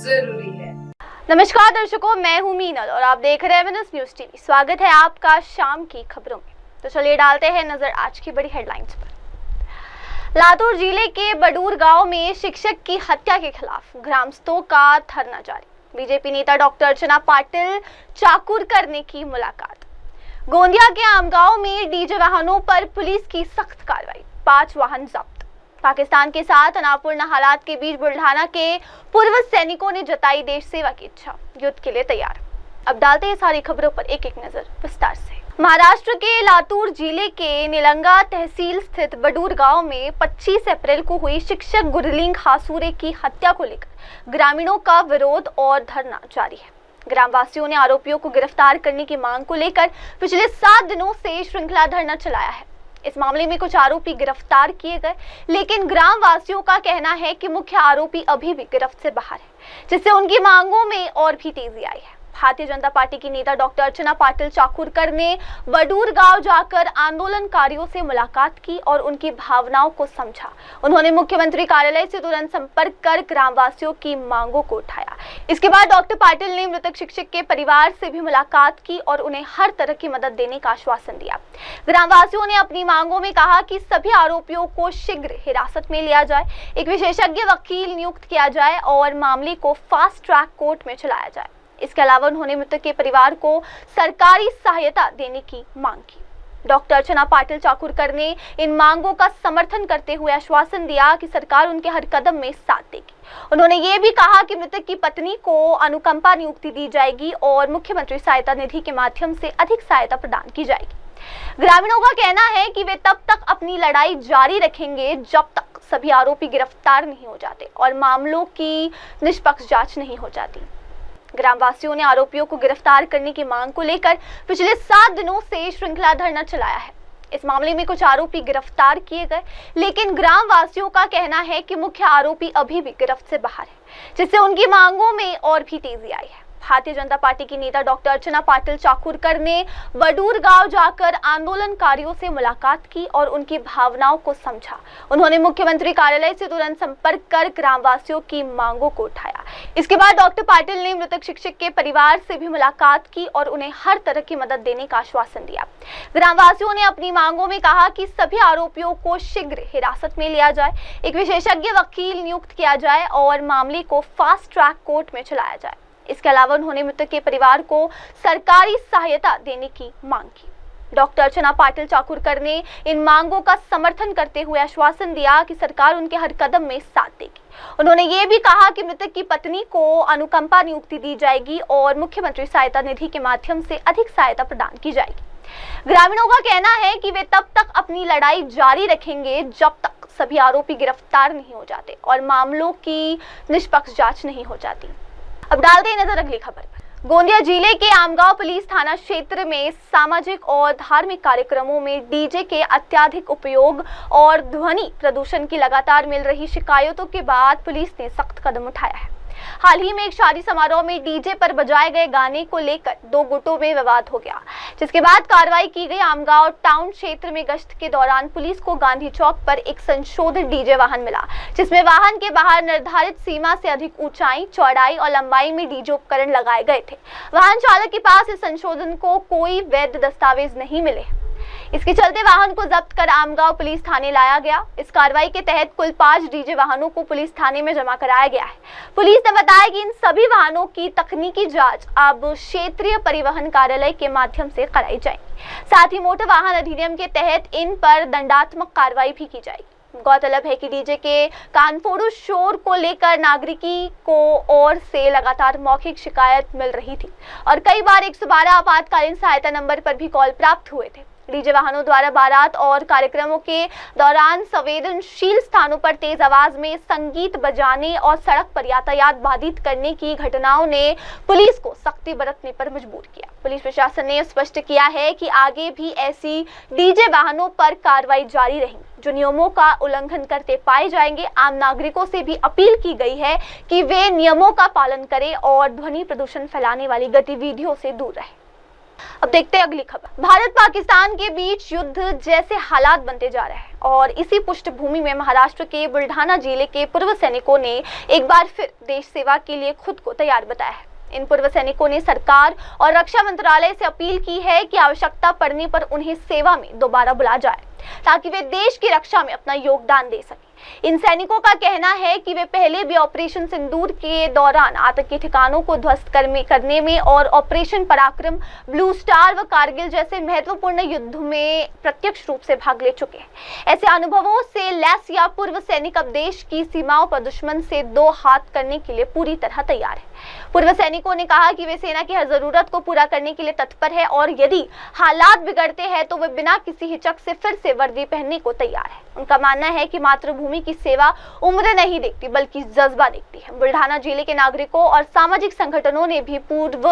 जरूरी है। नमस्कार दर्शकों, मैं हूं मीनल और आप देख रहे हैं विनस न्यूज टीवी। स्वागत है आपका शाम की खबरों में। तो चलिए डालते हैं नजर आज की बड़ी हेडलाइंस पर। लातूर जिले के बडूर गांव में शिक्षक की हत्या के खिलाफ ग्रामस्थों का धरना जारी। बीजेपी नेता डॉक्टर अर्चना पाटिल चाकुरकर ने की मुलाकात। गोंदिया के आमगांव में डीजे वाहनों पर पुलिस की सख्त कार्रवाई, 5 वाहन जब्त। पाकिस्तान के साथ तनावपूर्ण हालात के बीच बुल्ढाना के पूर्व सैनिकों ने जताई देश सेवा की इच्छा, युद्ध के लिए तैयार। अब डालते हैं सारी खबरों पर एक एक नजर विस्तार से। महाराष्ट्र के लातूर जिले के निलंगा तहसील स्थित बडूर गांव में 25 अप्रैल को हुई शिक्षक गुरलिंग हासूरे की हत्या को लेकर ग्रामीणों का विरोध और धरना जारी है। ग्रामवासियों ने आरोपियों को गिरफ्तार करने की मांग को लेकर पिछले 7 दिनों से श्रृंखला धरना चलाया है। इस मामले में कुछ आरोपी गिरफ्तार किए गए, लेकिन ग्रामवासियों का कहना है कि मुख्य आरोपी अभी भी गिरफ्त से बाहर है, जिससे उनकी मांगों में और भी तेजी आई है। भारतीय जनता पार्टी की नेता डॉक्टर अर्चना पाटिल चाकुरकर ने बडूर गांव जाकर आंदोलनकारियों से मुलाकात की और उनकी भावनाओं को समझा। उन्होंने मुख्यमंत्री कार्यालय से तुरंत संपर्क कर ग्रामवासियों की मांगों को उठाया। इसके बाद डॉक्टर पाटिल ने मृतक शिक्षक के परिवार से भी मुलाकात की और उन्हें हर तरह की मदद देने का आश्वासन दिया। ग्रामवासियों ने अपनी मांगों में कहा कि सभी आरोपियों को शीघ्र हिरासत में लिया जाए, एक विशेषज्ञ वकील नियुक्त किया जाए और मामले को फास्ट ट्रैक कोर्ट में चलाया जाए। इसके अलावा उन्होंने मृतक के परिवार को सरकारी सहायता देने की मांग की। डॉक्टर अर्चना पाटिल चाकुरकर ने इन मांगों का समर्थन करते हुए आश्वासन दिया कि सरकार उनके हर कदम में साथ देगी। उन्होंने ये भी कहा कि मृतक की पत्नी को अनुकंपा नियुक्ति दी जाएगी और मुख्यमंत्री सहायता निधि के माध्यम से अधिक सहायता प्रदान की जाएगी। ग्रामीणों का कहना है कि वे तब तक अपनी लड़ाई जारी रखेंगे जब तक सभी आरोपी गिरफ्तार नहीं हो जाते और मामलों की निष्पक्ष जांच नहीं हो जाती। ग्रामवासियों ने आरोपियों को गिरफ्तार करने की मांग को लेकर पिछले 7 दिनों से श्रृंखला धरना चलाया है। इस मामले में कुछ आरोपी गिरफ्तार किए गए, लेकिन ग्रामवासियों का कहना है कि मुख्य आरोपी अभी भी गिरफ्त से बाहर है, जिससे उनकी मांगों में और भी तेजी आई है। भारतीय जनता पार्टी की नेता डॉक्टर अर्चना पाटिल चाकुरकर ने बडूर गांव जाकर आंदोलनकारियों से मुलाकात की और उनकी भावनाओं को समझा। उन्होंने मुख्यमंत्री कार्यालय से तुरंत संपर्क कर ग्रामवासियों की मांगों को उठाया। इसके बाद डॉक्टर पाटिल ने मृतक शिक्षक के परिवार से भी मुलाकात की और उन्हें हर तरह की मदद देने का आश्वासन दिया। ग्रामवासियों ने अपनी मांगों में कहा कि सभी आरोपियों को शीघ्र हिरासत में लिया जाए, एक विशेषज्ञ वकील नियुक्त किया जाए और मामले को फास्ट ट्रैक कोर्ट में चलाया जाए। इसके अलावा उन्होंने मृतक के परिवार को सरकारी सहायता देने की मांग की। डॉक्टर अर्चना पाटिल चाकुरकर ने इन मांगों का समर्थन करते हुए आश्वासन दिया कि सरकार उनके हर कदम में साथ देगी। उन्होंने ये भी कहा कि मृतक की पत्नी को अनुकंपा नियुक्ति दी जाएगी और मुख्यमंत्री सहायता निधि के माध्यम से अधिक सहायता प्रदान की जाएगी। ग्रामीणों का कहना है कि वे तब तक अपनी लड़ाई जारी रखेंगे जब तक सभी आरोपी गिरफ्तार नहीं हो जाते और मामलों की निष्पक्ष जांच नहीं हो जाती। अब डालते हैं नजर अगली खबर पर। गोंदिया जिले के आमगांव पुलिस थाना क्षेत्र में सामाजिक और धार्मिक कार्यक्रमों में डीजे के अत्यधिक उपयोग और ध्वनि प्रदूषण की लगातार मिल रही शिकायतों के बाद पुलिस ने सख्त कदम उठाया है। हाल ही में एक शादी समारोह में डीजे पर बजाए गए गाने को लेकर 2 गुटों में विवाद हो गया, जिसके बाद कार्रवाई की गई। आमगांव टाउन क्षेत्र में गश्त के दौरान पुलिस को गांधी चौक पर एक संशोधित डीजे वाहन मिला, जिसमें वाहन के बाहर निर्धारित सीमा से अधिक ऊंचाई, चौड़ाई और लंबाई में डीजे उपकरण लगाए गए थे। वाहन चालक के पास इस संशोधन को कोई वैध दस्तावेज नहीं मिले। इसके चलते वाहन को जब्त कर आमगांव पुलिस थाने लाया गया। इस कार्रवाई के तहत कुल 5 डीजे वाहनों को पुलिस थाने में जमा कराया गया है। पुलिस ने बताया कि इन सभी वाहनों की तकनीकी जांच अब क्षेत्रीय परिवहन कार्यालय के माध्यम से कराई जाएगी। साथ ही मोटर वाहन अधिनियम के तहत इन पर दंडात्मक कार्रवाई भी की जाएगी। गौरतलब है कि डीजे के कानफोड़ू शोर को लेकर नागरिकी को ओर से लगातार मौखिक शिकायत मिल रही थी और कई बार 112 आपातकालीन सहायता नंबर पर भी कॉल प्राप्त हुए थे। डीजे वाहनों द्वारा बारात और कार्यक्रमों के दौरान संवेदनशील स्थानों पर तेज आवाज में संगीत बजाने और सड़क पर यातायात बाधित करने की घटनाओं ने पुलिस को सख्ती बरतने पर मजबूर किया। पुलिस प्रशासन ने स्पष्ट किया है कि आगे भी ऐसी डीजे वाहनों पर कार्रवाई जारी रहेगी जो नियमों का उल्लंघन करते पाए जाएंगे। आम नागरिकों से भी अपील की गई है कि वे नियमों का पालन करें और ध्वनि प्रदूषण फैलाने वाली गतिविधियों से दूर रहें। अब देखते हैं अगली खबर। भारत पाकिस्तान के बीच युद्ध जैसे हालात बनते जा रहे हैं और इसी पृष्ठभूमि में महाराष्ट्र के बुल्ढाना जिले के पूर्व सैनिकों ने एक बार फिर देश सेवा के लिए खुद को तैयार बताया है। इन पूर्व सैनिकों ने सरकार और रक्षा मंत्रालय से अपील की है कि आवश्यकता पड़ने पर उन्हें सेवा में दोबारा बुलाया जाए ताकि वे देश की रक्षा में अपना योगदान दे सकें। इन सैनिकों का कहना है कि वे पहले भी ऑपरेशन सिंदूर के दौरान आतंकी ठिकानों को ध्वस्त करने में और ऑपरेशन पराक्रम, ब्लू स्टार व कारगिल जैसे महत्वपूर्ण युद्धों में प्रत्यक्ष रूप से भाग ले चुके हैं। ऐसे अनुभवों से लैस या पूर्व सैनिक अब देश की सीमाओं पर दुश्मन से दो हाथ करने के लिए पूरी तरह तैयार है। पूर्व सैनिकों ने कहा कि वे सेना की हर जरूरत को पूरा करने के लिए तत्पर है और यदि हालात बिगड़ते हैं तो वे बिना किसी हिचक से फिर से वर्दी पहनने को तैयार है। उनका मानना है कि मातृभूमि की सेवा उम्र नहीं देखती बल्कि जज्बा देखती है। बुल्ढाना जिले के नागरिकों और सामाजिक संगठनों ने भी पूर्व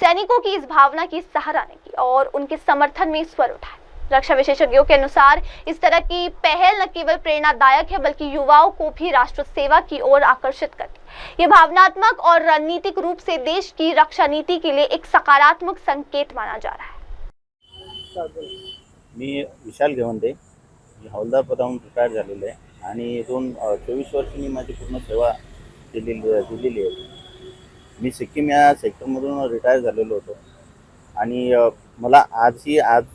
सैनिकों की इस भावना की सराहना की और उनके समर्थन में स्वर उठाए। रक्षा विशेषज्ञों के अनुसार इस तरह की पहल न केवल प्रेरणादायक है बल्कि युवाओं को भी राष्ट्र सेवा की ओर आकर्षित करती है। ये भावनात्मक और रणनीतिक रूप से देश की रक्षा नीति के लिए एक सकारात्मक संकेत माना जा रहा है। मी विशाल घेवंदे, हवालदार पदावरून रिटायर झालेलो आहे आणि 24 वर्ष मी माझी पूर्ण सेवा दिलेली आहे। मी सिक्कीम या सेक्टरमधून रिटायर झालेलो होतो आणि मला आज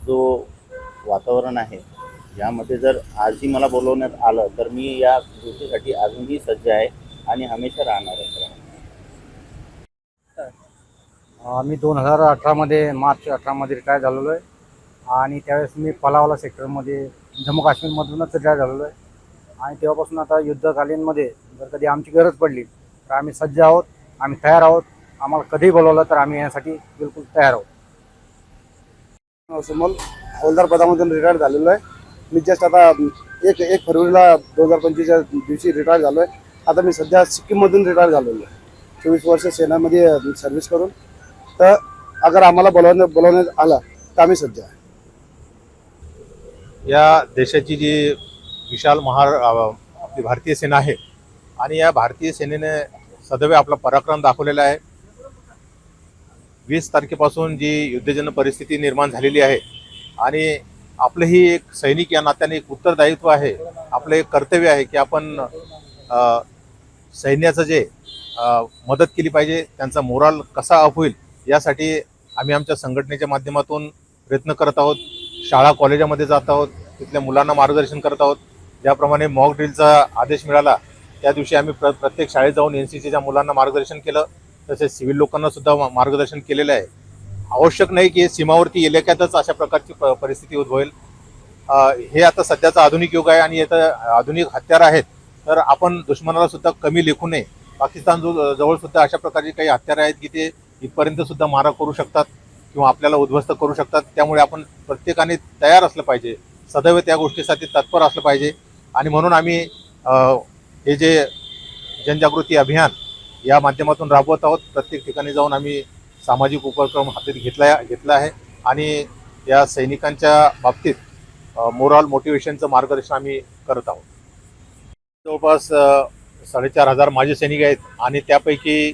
जो वातावरण आहे यामध्ये जर आजही मला बोलवण्यात आलं तर मी या गोष्टीसाठी अजूनही सज्ज आहे आणि हमेशा राहणार आहे। मी 2018 मध्ये मार्च 18 मध्ये रिटायर झालेलो आहे आणि त्यावेळेस मी पलावला सेक्टरमध्ये जम्मू काश्मीरमधूनच रिटायर झालेलो आहे आणि तेव्हापासून आता युद्धकालीनमध्ये जर कधी आमची गरज पडली तर आम्ही सज्ज आहोत, आम्ही तयार आहोत। आम्हाला कधीही बोलवलं तर आम्ही यासाठी बिलकुल तयार आहोत। सुमन हवालदार पदामधून रिटायर झालेलो आहे। मी जस्ट आता एक फरवरीला 2025 दिवशी रिटायर झालो आहे। आता मी सध्या सिक्कीममधून रिटायर झालेलो आहे 24 वर्ष सेनामध्ये सर्व्हिस करून। तर अगर आम्हाला बोलवण्यात आलं तर आम्ही सज्ज आहे। या देशाची जी विशाल आपली भारतीय सेना आहे आणि या भारतीय सेनेने सदैव आपला पराक्रम दाखवलेला आहे। 20 तारखेपासून जी युद्धजन्य परिस्थिती निर्माण झालेली आहे आणि आपलंही एक सैनिक या नात्याने एक उत्तरदायित्व आहे, आपलं एक कर्तव्य आहे की आपण सैन्याचं जे मदत केली पाहिजे, त्यांचा मोराल कसा अप होईल यासाठी आम्ही आमच्या संघटनेच्या माध्यमातून प्रयत्न करत आहोत। शाळा कॉलेजामध्ये जात आहोत, तिथल्या मुलांना मार्गदर्शन करत आहोत। ज्याप्रमाणे मॉक ड्रिलचा आदेश मिळाला त्या दिवशी आम्ही प्रत्येक शाळेत जाऊन NCCच्या मुलांना मार्गदर्शन केलं, तसेच सिव्हिल लोकांना सुद्धा मार्गदर्शन केलेलं आहे। आवश्यक नाही की सीमावर्ती इलाक्यातच अशा प्रकारची परिस्थिती उद्भवेल। हे आता सध्याचा आधुनिक युग आहे आणि आता आधुनिक हत्यार आहेत, तर आपण दुश्मनाला सुद्धा कमी लेखू नये। पाकिस्तान जवळ सुद्धा अशा प्रकारची काही हत्यार आहेत की ते इथपर्यंत सुद्धा मारा करू शकतात किंवा आपल्याला उद्ध्वस्त करू शकतात। त्यामुळे आपण प्रत्येकाने तयार असलं पाहिजे, सदैव त्या गोष्टीसाठी तत्पर असलं पाहिजे आणि म्हणून आम्ही हे जे जनजागृती अभियान या माध्यमातून राबवत आहोत। प्रत्येक ठिकाणी जाऊन आम्ही सामाजिक उपक्रम हाती घेतला आहे आणि या सैनिकांच्या बाबतीत मोरल मोटिवेशनचं मार्गदर्शन आम्ही करत आहोत। जवळपास 4,500 माजी सैनिक आहेत आणि त्यापैकी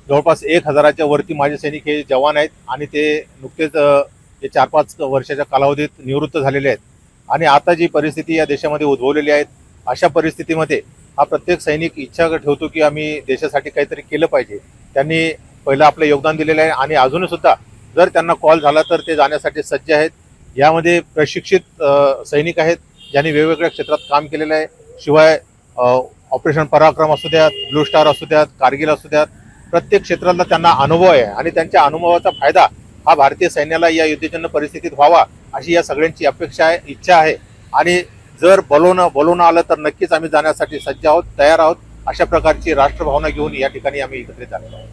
जवळपास 1,000च्या वरती माजी सैनिक हे जवान आहेत आणि ते नुकतेच 4-5 वर्षाच्या कालावधीत निवृत्त झालेले आहेत आणि आता जी परिस्थिती या देशामध्ये उद्भवलेली आहे अशा परिस्थितीमध्ये हा प्रत्येक सैनिक इच्छा ठेवतो की आम्ही देशासाठी काहीतरी केलं पाहिजे। त्यांनी पहिलं आपलं योगदान दिलेलं आहे आणि अजूनही सुद्धा जर त्यांना कॉल झाला तर ते जाण्यासाठी सज्ज आहेत। यामध्ये प्रशिक्षित सैनिक आहेत ज्यांनी वेगवेगळ्या क्षेत्रात काम केलेलं आहे। शिवाय ऑपरेशन पराक्रम असू द्यात, ब्लू स्टार असू द्यात, कारगिल असू द्यात, प्रत्येक क्षेत्रातला त्यांना अनुभव आहे आणि त्यांच्या अनुभवाचा फायदा हा भारतीय सैन्याला या युद्धजन्य परिस्थितीत व्हावा अशी या सगळ्यांची अपेक्षा आहे, इच्छा आहे आणि जर बोलवणं आलं तर नक्कीच आम्ही जाण्यासाठी सज्ज आहोत, तयार आहोत। अशा प्रकारची राष्ट्रभावना घेऊन या ठिकाणी आम्ही एकत्रित आलो आहोत।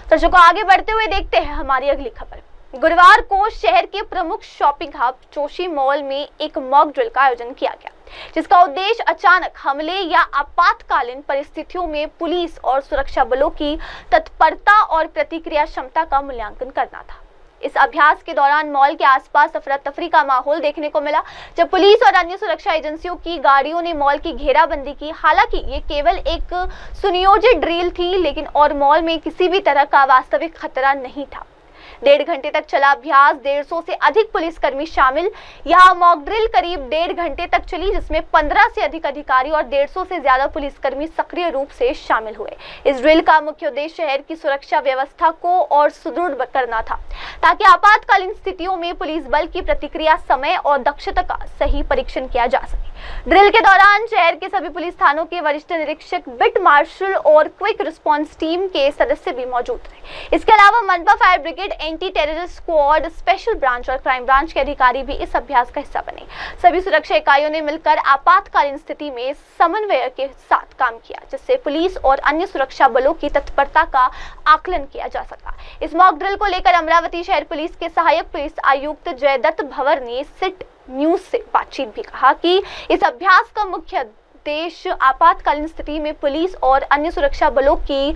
दर्शकों, आगे बढ़ते हुए देखते हैं हमारी अगली खबर। गुरुवार को शहर के प्रमुख शॉपिंग हब जोशी मॉल में एक मॉक ड्रिल का आयोजन किया गया, जिसका उद्देश्य अचानक हमले या आपातकालीन परिस्थितियों में पुलिस और सुरक्षा बलों की तत्परता और प्रतिक्रिया क्षमता का मूल्यांकन करना था। इस अभ्यास के दौरान मॉल के आसपास अफरा तफरी का माहौल देखने को मिला, जब पुलिस और अन्य सुरक्षा एजेंसियों की गाड़ियों ने मॉल की घेराबंदी की। हालांकि ये केवल एक सुनियोजित ड्रिल थी, लेकिन और मॉल में किसी भी तरह का वास्तविक खतरा नहीं था। 1.5 घंटे तक चला अभ्यास, 150 से अधिक पुलिसकर्मी शामिल। यहां मॉक ड्रिल करीब 1.5 घंटे तक चली, जिसमें 15 से अधिक अधिकारी और 150 से ज्यादा पुलिसकर्मी सक्रिय रूप से शामिल हुए। इस ड्रिल का मुख्य उद्देश्य शहर की सुरक्षा व्यवस्था को और सुदृढ़ करना था, ताकि आपातकालीन स्थितियों में पुलिस बल की प्रतिक्रिया समय और दक्षता का सही परीक्षण किया जा सके। ड्रिल के दौरान शहर के सभी पुलिस थानों के वरिष्ठ निरीक्षक, बिट मार्शल और क्विक रिस्पांस टीम के सदस्य भी मौजूद थे। इसके अलावा मनपा fire brigade, anti terrorist squad, special branch और क्राइम ब्रांच के अधिकारी भी इस अभ्यास का हिस्सा बने। सभी सुरक्षा इकाइयों ने मिलकर आपातकालीन स्थिति में समन्वय के साथ काम किया, जिससे पुलिस और अन्य सुरक्षा बलों की तत्परता का आकलन किया जा सका। इस मॉक ड्रिल को लेकर अमरावती शहर पुलिस के सहायक पुलिस आयुक्त जयदत्त भंवर ने सिट न्यूज से बातचीत भी कहा कि इस अभ्यास का मुख्य उद्देश्य आपातकालीन स्थिति में पुलिस और अन्य सुरक्षा बलों की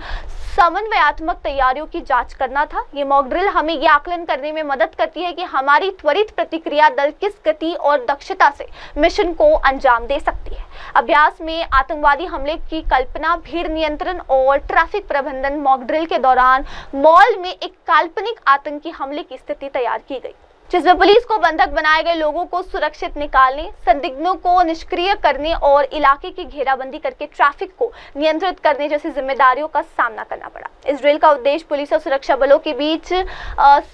समन्वयात्मक तैयारियों की जांच करना था। ये मॉक ड्रिल हमें यह आकलन करने में मदद करती है कि हमारी त्वरित प्रतिक्रिया दल किस गति और दक्षता से मिशन को अंजाम दे सकती है। अभ्यास में आतंकवादी हमले की कल्पना, भीड़ नियंत्रण और ट्रैफिक प्रबंधन। मॉक ड्रिल के दौरान मॉल में एक काल्पनिक आतंकी हमले की स्थिति तैयार की गई, जिसमें पुलिस को बंधक बनाए गए लोगों को सुरक्षित निकालने, संदिग्धों को निष्क्रिय करने और इलाके की घेराबंदी करके ट्रैफिक को नियंत्रित करने जैसी जिम्मेदारियों का सामना करना पड़ा। इस ड्रिल का उद्देश्य पुलिस और सुरक्षा बलों के बीच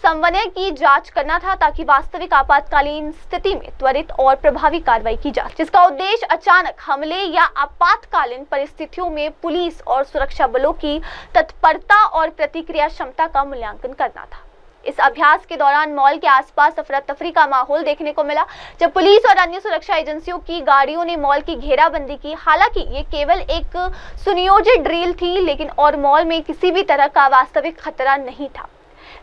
समन्वय की जांच करना था, ताकि वास्तविक आपातकालीन स्थिति में त्वरित और प्रभावी कार्रवाई की जाए, जिसका उद्देश्य अचानक हमले या आपातकालीन परिस्थितियों में पुलिस और सुरक्षा बलों की तत्परता और प्रतिक्रिया क्षमता का मूल्यांकन करना था। इस अभ्यास के दौरान मॉल के आसपास अफरा तफरी का माहौल देखने को मिला, जब पुलिस और अन्य सुरक्षा एजेंसियों की गाड़ियों ने मॉल की घेराबंदी की। हालांकि ये केवल एक सुनियोजित ड्रिल थी, लेकिन और मॉल में किसी भी तरह का वास्तविक खतरा नहीं था।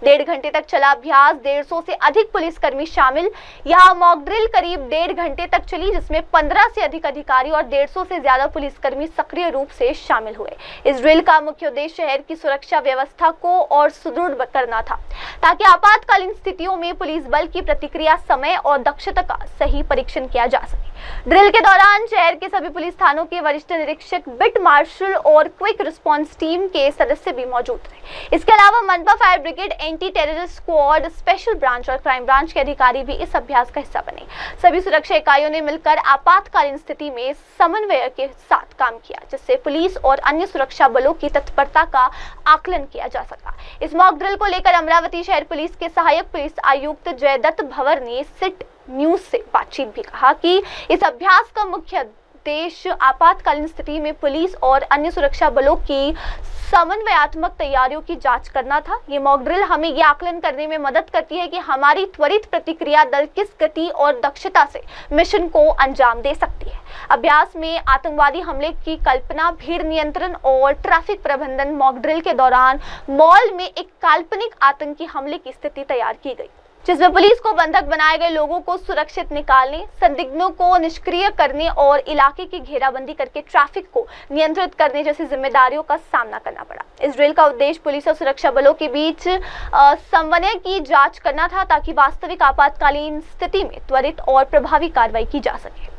1.5 घंटे तक चला अभ्यास, 150 से अधिक पुलिसकर्मी शामिल। यहां मॉक ड्रिल करीब 1.5 घंटे तक चली, जिसमें 15 से अधिक अधिकारी और 150 से ज्यादा पुलिसकर्मी सक्रिय रूप से शामिल हुए। इस ड्रिल का मुख्य उद्देश्य शहर की सुरक्षा व्यवस्था को और सुदृढ़ करना था, ताकि आपातकालीन स्थितियों में पुलिस बल की प्रतिक्रिया समय और दक्षता का सही परीक्षण किया जा सके। ड्रिल के दौरान शहर के सभी पुलिस थानों के वरिष्ठ निरीक्षक, बिट मार्शल और क्विक रिस्पांस टीम के सदस्य भी मौजूद थे। इसके अलावा मनपा fire brigade, anti terrorist squad, special branch और क्राइम ब्रांच के अधिकारी भी इस अभ्यास का हिस्सा बने। सभी सुरक्षा इकाइयों ने मिलकर आपातकालीन स्थिति में समन्वय के साथ काम किया, जिससे पुलिस और अन्य सुरक्षा बलों की तत्परता का आकलन किया जा सका। इस मॉक ड्रिल को लेकर अमरावती शहर पुलिस के सहायक पुलिस आयुक्त जयदत्त भंवर ने सिट न्यूज से बातचीत भी कहा कि इस अभ्यास का मुख्य उद्देश्य आपातकालीन स्थिति में पुलिस और अन्य सुरक्षा बलों की समन्वयात्मक तैयारियों की जांच करना था। ये मॉक ड्रिल हमें यह आकलन करने में मदद करती है कि हमारी त्वरित प्रतिक्रिया दल किस गति और दक्षता से मिशन को अंजाम दे सकती है। अभ्यास में आतंकवादी हमले की कल्पना, भीड़ नियंत्रण और ट्रैफिक प्रबंधन। मॉक ड्रिल के दौरान मॉल में एक काल्पनिक आतंकी हमले की स्थिति तैयार की गई, जिसमें पुलिस को बंधक बनाए गए लोगों को सुरक्षित निकालने, संदिग्धों को निष्क्रिय करने और इलाके की घेराबंदी करके ट्रैफिक को नियंत्रित करने जैसी जिम्मेदारियों का सामना करना पड़ा। इस ड्रिल का उद्देश्य पुलिस और सुरक्षा बलों के बीच समन्वय की जांच करना था, ताकि वास्तविक आपातकालीन स्थिति में त्वरित और प्रभावी कार्रवाई की जा सके।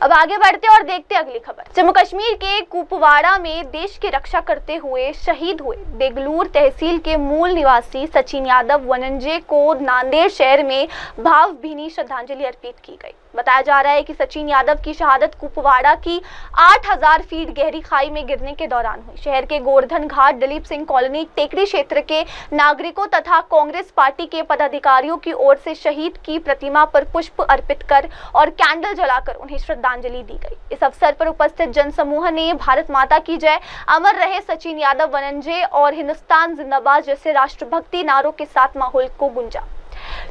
अब आगे बढ़ते और देखते अगली खबर। जम्मू कश्मीर के कुपवाड़ा में देश की रक्षा करते हुए शहीद हुए देगलूर तहसील के मूल निवासी सचिन यादव वनंजे को नांदेड़ शहर में भावभीनी श्रद्धांजलि अर्पित की गई। बताया जा रहा है कि सचिन यादव की शहादत कुपवाड़ा की 8000 फीट गहरी खाई में गिरने के दौरान हुई। शहर के गोवर्धन घाट, दलीप सिंह कॉलोनी, टेकरी क्षेत्र के नागरिकों तथा कांग्रेस पार्टी के पदाधिकारियों की ओर से शहीद की प्रतिमा पर पुष्प अर्पित कर और कैंडल जलाकर उन्हें श्रद्धांजलि दी गई। इस अवसर पर उपस्थित जनसमूह ने भारत माता की जय, अमर रहे सचिन यादव वनंजे और हिंदुस्तान जिंदाबाद जैसे राष्ट्रभक्ति नारों के साथ माहौल को गूंजा।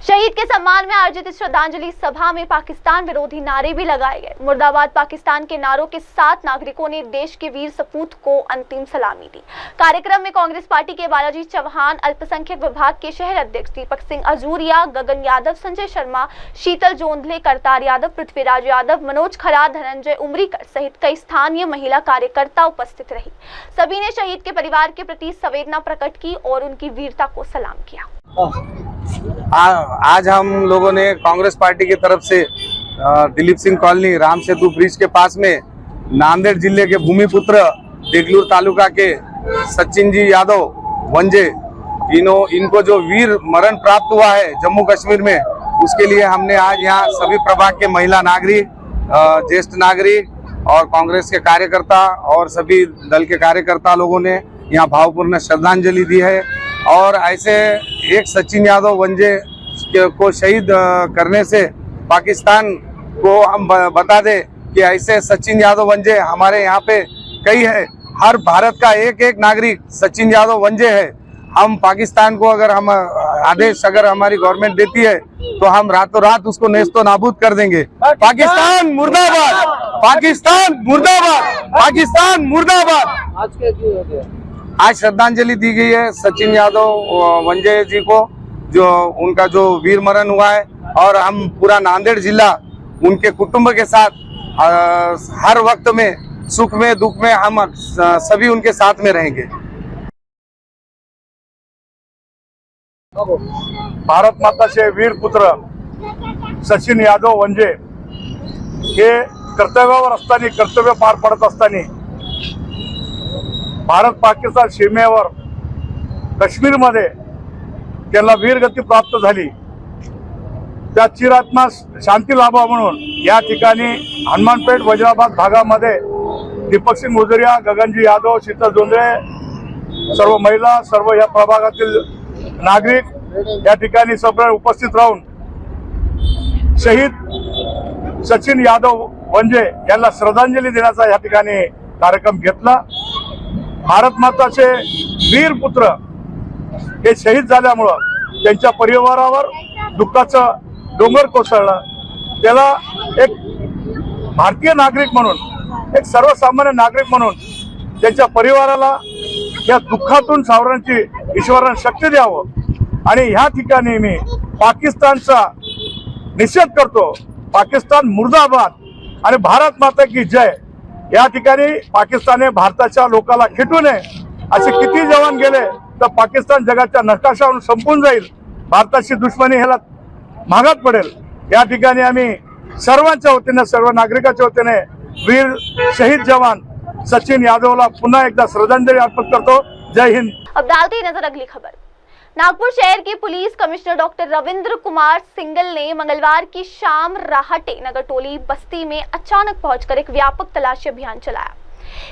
शहीद के सम्मान में आयोजित श्रद्धांजलि सभा में पाकिस्तान विरोधी नारे भी लगाए गए। मुर्दाबाद पाकिस्तान के नारों के साथ नागरिकों ने देश के वीर सपूत को अंतिम सलामी दी। कार्यक्रम में कांग्रेस पार्टी के बालाजी चौहान, अल्पसंख्यक विभाग के शहर अध्यक्ष दीपक सिंह अजूरिया, गगन यादव, संजय शर्मा, शीतल जोंधले, करतार यादव, पृथ्वीराज यादव, मनोज खरा, धनंजय उमरीकर सहित कई स्थानीय महिला कार्यकर्ता उपस्थित रही। सभी ने शहीद के परिवार के प्रति संवेदना प्रकट की और उनकी वीरता को सलाम किया। आज हम लोगों ने कांग्रेस पार्टी की तरफ से दिलीप सिंह कॉलोनी, राम सेतु ब्रिज के पास में नांदेड़ जिले के भूमिपुत्र देगलूर तालुका के सचिन जी यादव वंजे इनको जो वीर मरण प्राप्त हुआ है जम्मू कश्मीर में, उसके लिए हमने आज यहाँ सभी प्रभाग के महिला नागरिक, ज्येष्ठ नागरिक और कांग्रेस के कार्यकर्ता और सभी दल के कार्यकर्ता लोगों ने यहाँ भावपूर्ण श्रद्धांजलि दी है। और ऐसे एक सचिन यादव वंजे को शहीद करने से पाकिस्तान को हम बता दें कि ऐसे सचिन यादव वंजे हमारे यहाँ पे कई है। हर भारत का एक एक नागरिक सचिन यादव वंजे है। हम पाकिस्तान को अगर हम आदेश अगर हमारी गवर्नमेंट देती है तो हम रातों रात उसको नेस्तो नाबूद कर देंगे। पाकिस्तान मुर्दाबाद, पाकिस्तान मुर्दाबाद, पाकिस्तान मुर्दाबाद। आज श्रद्धांजलि दी गई है सचिन यादव वंजे जी को, जो उनका जो वीर मरण हुआ है। और हम पूरा नांदेड़ जिला उनके कुटुंब के साथ हर वक्त में, सुख में दुख में हम सभी उनके साथ में रहेंगे। भारत माताचे वीर पुत्र सचिन यादव वंजे हे कर्तव्यावर असताना, कर्तव्य पार पडत असताना भारत पाकिस्तान सीमेवर काश्मीरमध्ये त्यांना वीरगती प्राप्त झाली। त्या चिरात्मा शांती लाभा म्हणून या ठिकाणी हनुमानपेठ वज्राबाद भागामध्ये दीपक सिंग गुजरिया, गगनजी यादव, शीतल जोंधळे, सर्व महिला, सर्व या प्रभागातील नागरिक या ठिकाणी सगळे उपस्थित राहून शहीद सचिन यादव वंजे यांना श्रद्धांजली देण्याचा या ठिकाणी कार्यक्रम घेतला। भारत माताचे वीर पुत्र हे शहीद झाल्यामुळं त्यांच्या परिवारावर दुःखाचं डोंगर कोसळलं। त्याला एक भारतीय नागरिक म्हणून, एक सर्वसामान्य नागरिक म्हणून त्यांच्या परिवाराला या दुःखातून सावरण्याची ईश्वराने शक्ती द्यावं। आणि ह्या ठिकाणी मी पाकिस्तानचा निषेध करतो। पाकिस्तान मुर्दाबाद आणि भारत माता की जय। या ठिकाणी पाकिस्तानने भारताच्या लोकांना खेटू नये। असे किती जवान गेले तर पाकिस्तान जगाच्या नकाशावरून संपून जाईल। भारताची दुश्मनी ह्याला महागात पडेल। या ठिकाणी आम्ही सर्वांच्या वतीने, सर्व नागरिकांच्या वतीने वीर शहीद जवान सचिन यादवला पुन्हा एकदा श्रद्धांजलि अर्पित करतो। जय हिंद। अब डालते हैं नजर अगली खबर। नागपुर शहर के police commissioner doctor Ravindra Kumar single ने मंगलवार की शाम राहटे नगर टोली बस्ती में अचानक पहुंचकर एक व्यापक तलाशी अभियान चलाया।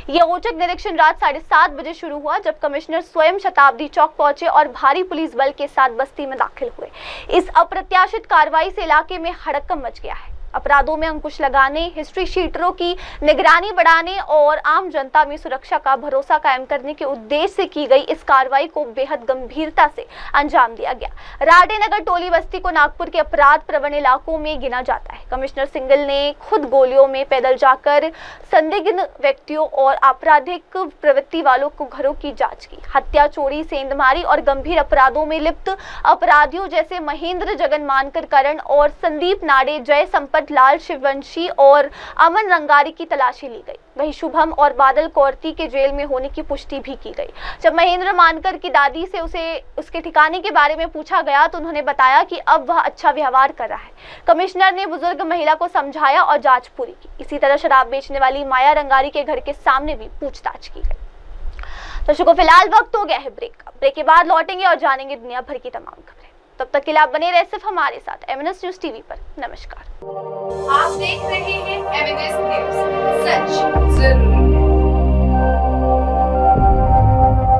यह औचक निरीक्षण रात 7:30 बजे शुरू हुआ, जब कमिश्नर स्वयं शताब्दी चौक पहुंचे और भारी पुलिस बल के साथ बस्ती में दाखिल हुए। इस अप्रत्याशित कार्रवाई से इलाके में हड़कंप मच गया है। अपराधों में अंकुश लगाने, हिस्ट्री शीटरों की निगरानी बढ़ाने और आम जनता में सुरक्षा का भरोसा कायम करने के उद्देश्य से की गई इस कार्रवाई को बेहद गंभीरता से अंजाम दिया गया। राहटे नगर टोली बस्ती को नागपुर के अपराध प्रवण इलाकों में गिना जाता है। कमिश्नर सिंगल ने खुद गोलियों में पैदल जाकर संदिग्ध व्यक्तियों और आपराधिक प्रवृत्ति वालों को घरों की जांच की। हत्या, चोरी, सेंधमारी और गंभीर अपराधों में लिप्त अपराधियों जैसे महेंद्र जगन मानकर करण और संदीप नाडे, जय संपत लाल शिववंशी और अमन रंगारी की तलाशी ली गई। वहीं शुभम और बादल कौरती के जेल में होने की पुष्टि भी की गई। जब महेंद्र मानकर की दादी से उसके ठिकाने के बारे में पूछा गया तो उन्होंने बताया कि अब वह अच्छा व्यवहार कर रहा है। कमिश्नर ने बुजुर्ग महिला को समझाया और जांच पूरी की। इसी तरह शराब बेचने वाली माया रंगारी के घर के सामने भी पूछताछ की गई। दर्शकों, फिलहाल वक्त हो गया है ब्रेक का। ब्रेक के बाद लौटेंगे और जानेंगे दुनिया भर की तमाम खबरें। तब तक के लिए आप बने रहे सिर्फ हमारे साथ एमएनएस न्यूज टीवी पर। नमस्कार। आप देख रहे हैं एमएनएस न्यूज, सच जरूर।